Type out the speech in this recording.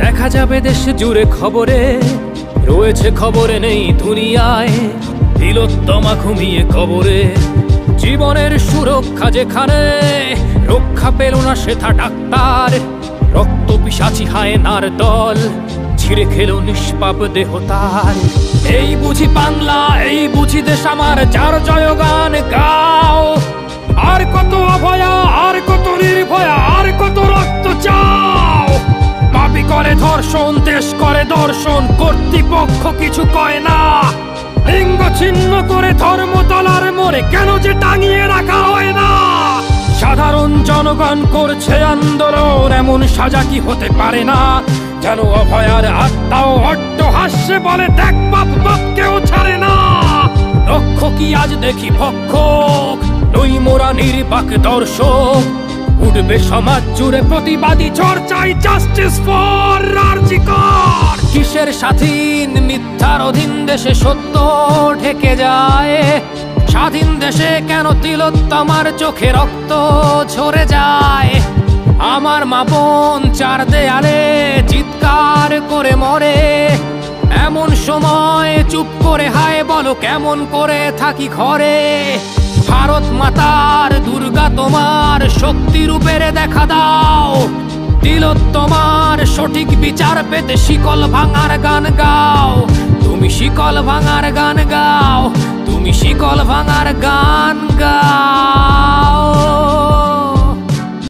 দেখা যাবে দেশ জুড়ে খবরে, রয়েছে খবরে নেই দুনিয়ায়। তিলোত্তমা ঘুমিয়ে কবরে, জীবনের সুরক্ষা যেখানে, রক্ষা পেল না সেথা ডাক্তার। রক্ত পিশাচি হায়নার দল ছিঁড়ে খেলো নিষ্পাপ দেহ তার। এই বুঝি বাংলা, এই বুঝি দেশ আমার, যার জয়গান গাও। আর কত অভয়া, আর কত নির্ভয়া, আর কত রক্ত চাও। পাপী করে ধর্ষণ, দেশ করে দর্শন, কর্তৃপক্ষ কিছু কয় না। লিঙ্গ ছিন্ন করে ধর্মতলার মোড়ে কেন যে টাঙিয়ে রাখা হয় না। সাধারণ জনগণ করছে আন্দোলন, এমন সাজা কি হতে পারে না। যেন অভয়ার আত্মাও অট্টহাস্যে বলে, দেখ বাপ বাপকেও ছাড়ে না। লক্ষ্য কি আজ দেখি ভক্ষক, নই মোরা নির্বাক দর্শক। উঠবে সমাজ জুড়ে প্রতিবাদী ঝড়, চাই জাস্টিস ফর আরজি কর। কিসের স্বাধীন, মিথ্যার অধীন দেশে সত্য ঢেকে যায়। স্বাধীন দেশে কেন তিলোত্তমার চোখে রক্ত ঝরে যায়। আমার মা বোন চার দেয়ালে চিৎকার করে মরে, এমন সময় চুপ করে হায় বলো কেমন করে থাকি ঘরে। ভারত মাতার, দুর্গা তোমার শক্তি রূপের দেখা দাও। তিলোত্তমার সঠিক বিচার পেতে শিকল ভাঙার গান গাও। তুমি শিকল ভাঙার গান গাও, তুমি শিকল ভাঙার গান গাও।